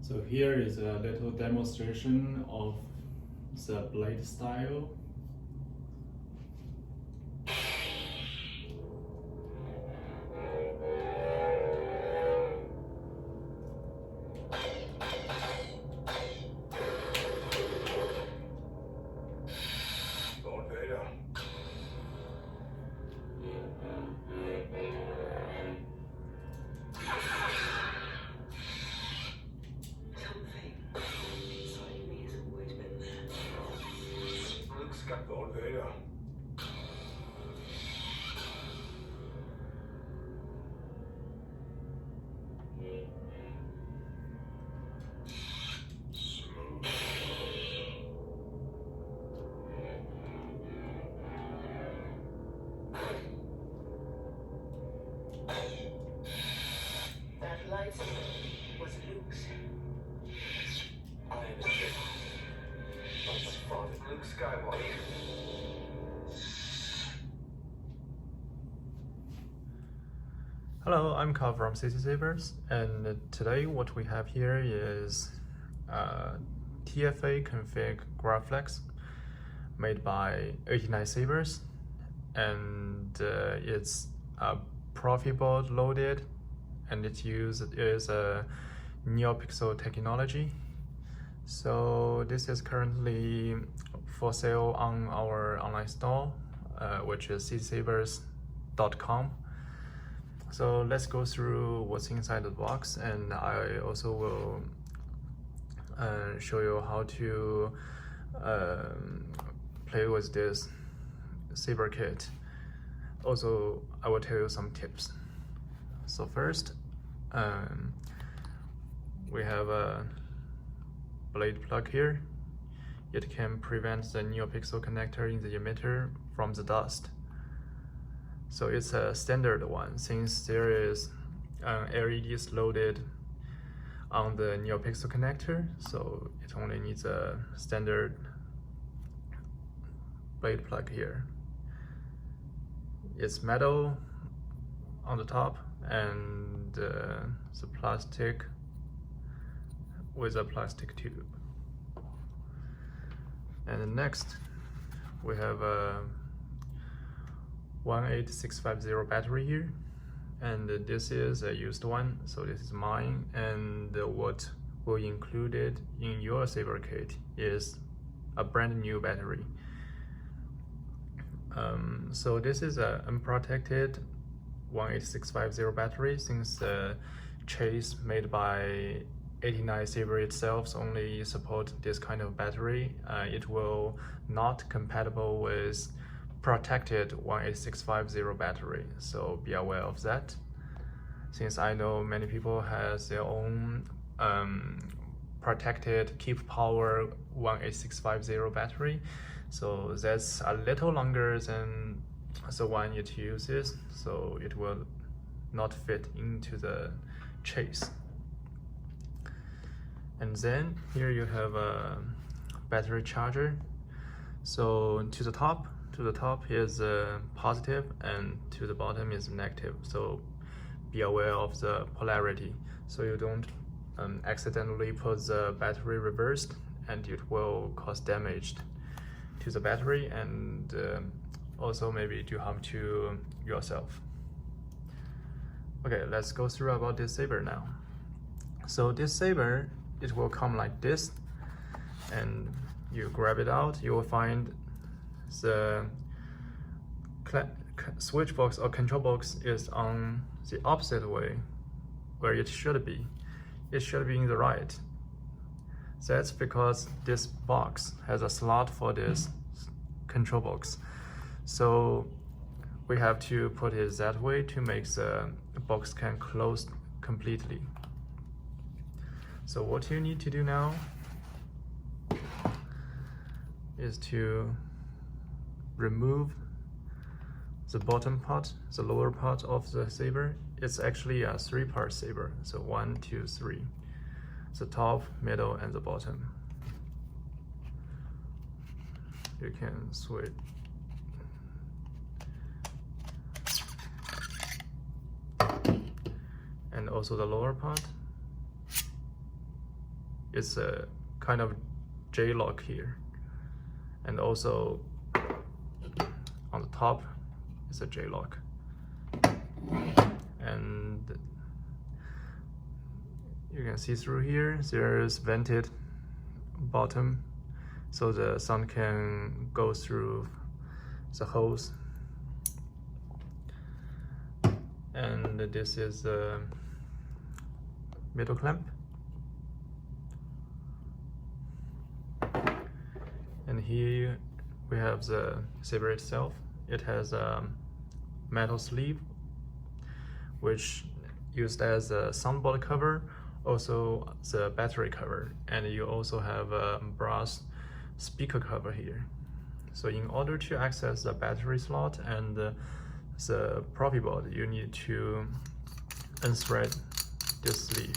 So here is a little demonstration of the blade style. That lightsaber was Luke's. I understand. Let's follow Luke Skywalker. Hello, I'm Carl from CCSabers, and today what we have here is TFA config Graflex made by 89Sabers, and it's a Proffieboard loaded, and it is a neopixel technology. So this is currently for sale on our online store, which is CCSabers.com. So let's go through what's inside the box, and I also will show you how to play with this saber kit. Also, I will tell you some tips. So first, we have a blade plug here. It can prevent the neopixel connector in the emitter from the dust. So it's a standard one, since there is LEDs loaded on the neopixel connector, so it only needs a standard blade plug here. It's metal on the top, and the plastic with a plastic tube. And next, we have a 18650 battery here, and this is a used one, so this is mine, and what will included in your saber kit is a brand new battery. So this is an unprotected 18650 battery, since the chase made by 89Sabers itself only support this kind of battery. It will not compatible with protected 18650 battery, so be aware of that, since I know many people has their own protected keep power 18650 battery, so that's a little longer than the one it uses, so it will not fit into the chase. And then here you have a battery charger. So to the top is positive, and to the bottom is negative, so be aware of the polarity, so you don't accidentally put the battery reversed, and it will cause damage to the battery, and also maybe do harm to yourself. Okay, let's go through about this saber now. So this saber, it will come like this, and you grab it out, you will find the switch box or control box is on the opposite way where it should be. It should be in the right. That's because this box has a slot for this control box. So we have to put it that way to make the box can close completely. So what you need to do now is to remove the bottom part, the lower part of the saber. It's actually a 3-part saber, so 1, 2, 3. The top, middle, and the bottom. You can switch. And also the lower part. it's a kind of J-lock here, and also on the top is a J-lock, and you can see through here there's vented bottom, so the sound can go through the holes. And this is the middle clamp, and here we have the saber itself. It has a metal sleeve which used as a soundboard cover, also the battery cover, and you also have a brass speaker cover here. So in order to access the battery slot and the Proffieboard, you need to unthread this sleeve.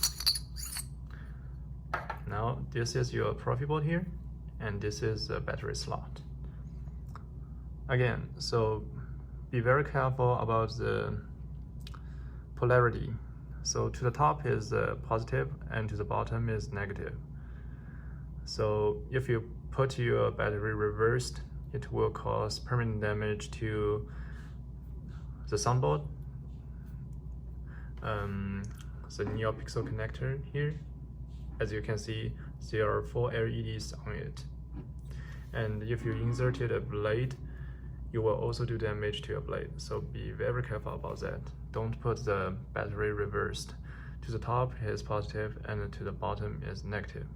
Now this is your Proffieboard here, and this is the battery slot. Again, so be very careful about the polarity. So to the top is positive and to the bottom is negative. So if you put your battery reversed, it will cause permanent damage to the soundboard, the neopixel connector here. As you can see, there are 4 LEDs on it. And if you inserted a blade, you will also do damage to your blade. So be very careful about that. Don't put the battery reversed. To the top is positive and to the bottom is negative.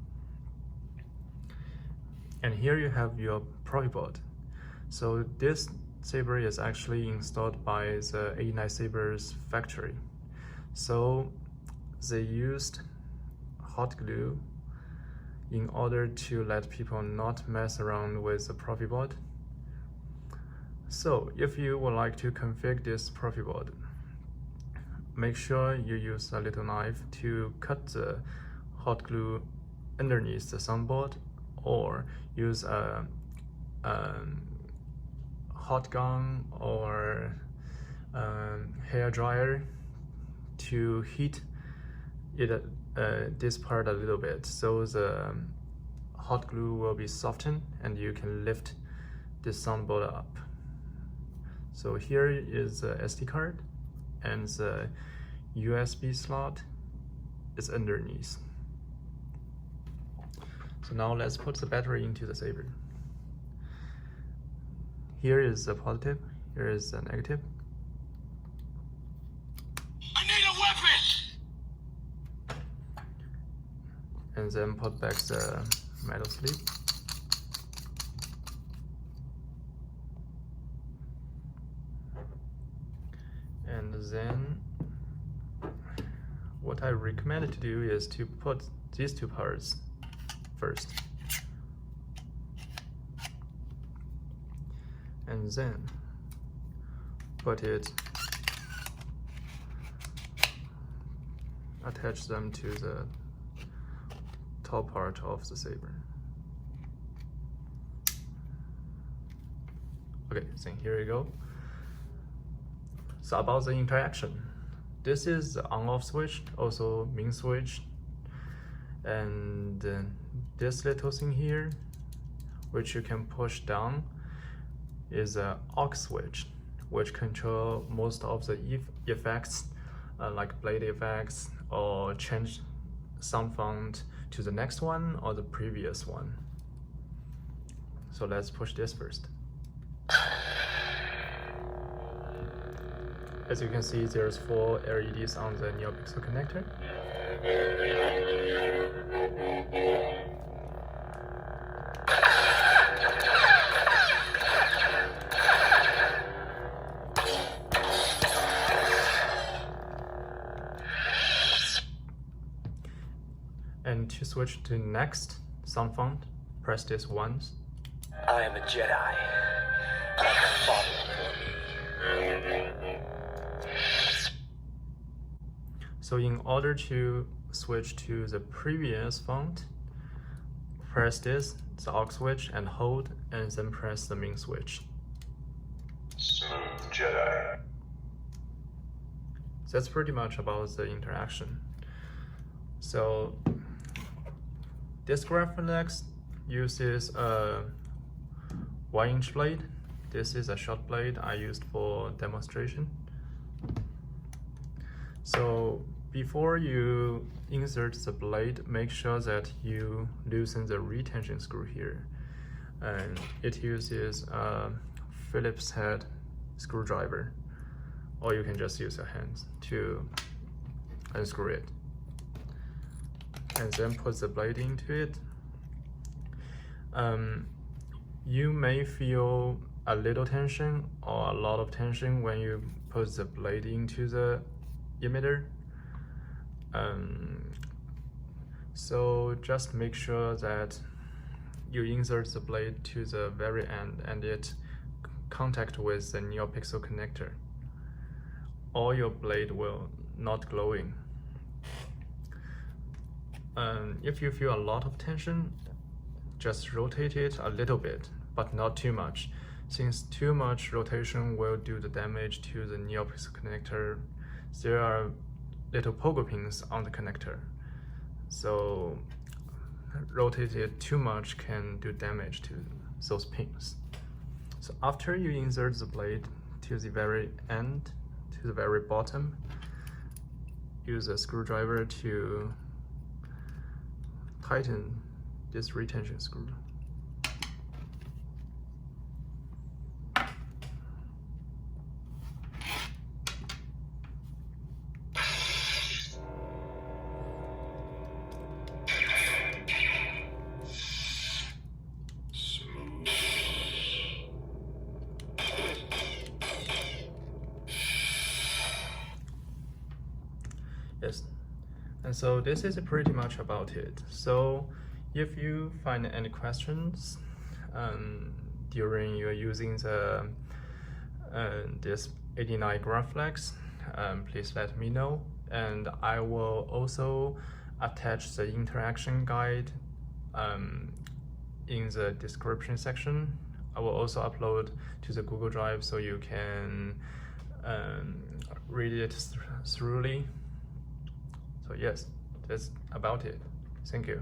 And here you have your Proffieboard. So this saber is actually installed by the 89Sabers factory. So they used hot glue in order to let people not mess around with the Proffieboard. So if you would like to configure this Proffieboard, make sure you use a little knife to cut the hot glue underneath the soundboard, or use a hot gun or hair dryer to heat it this part a little bit, so the hot glue will be softened and you can lift this soundboard up. So here is the SD card, and the USB slot is underneath. So now let's put the battery into the saber. Here is the positive, here is the negative. I need a weapon! And then put back the metal sleeve. And then what I recommend to do is to put these 2 parts first, and then put it, attach them to the top part of the saber. Okay, so here we go. So about the interaction, this is the on-off switch, also main switch, and this little thing here, which you can push down, is an Aux Switch, which control most of the effects, like blade effects, or change sound font to the next one or the previous one. So let's push this first. As you can see, there's 4 LEDs on the neopixel connector. And to switch to next sound font, press this once. I am a Jedi. Like a father. So in order to switch to the previous font, press this, the Aux switch, and hold, and then press the main switch. Smooth Jedi. That's pretty much about the interaction. So This Graflex uses a 1-inch blade. This is a short blade I used for demonstration. So before you insert the blade, make sure that you loosen the retention screw here. And it uses a Phillips head screwdriver, or you can just use your hands to unscrew it. And then put the blade into it. You may feel a little tension or a lot of tension when you put the blade into the emitter. So just make sure that you insert the blade to the very end and it contact with the neopixel connector, or your blade will not glowing. If you feel a lot of tension, just rotate it a little bit, but not too much, since too much rotation will do the damage to the neopixel connector. There are little pogo pins on the connector, so rotate it too much can do damage to those pins. So after you insert the blade to the very end, to the very bottom, use a screwdriver to tighten this retention screw. Yes, and so this is pretty much about it. So if you find any questions during your using the this 89 Graflex, please let me know, and I will also attach the interaction guide in the description section. I will also upload to the Google Drive so you can read it thoroughly. So yes, that's about it. Thank you.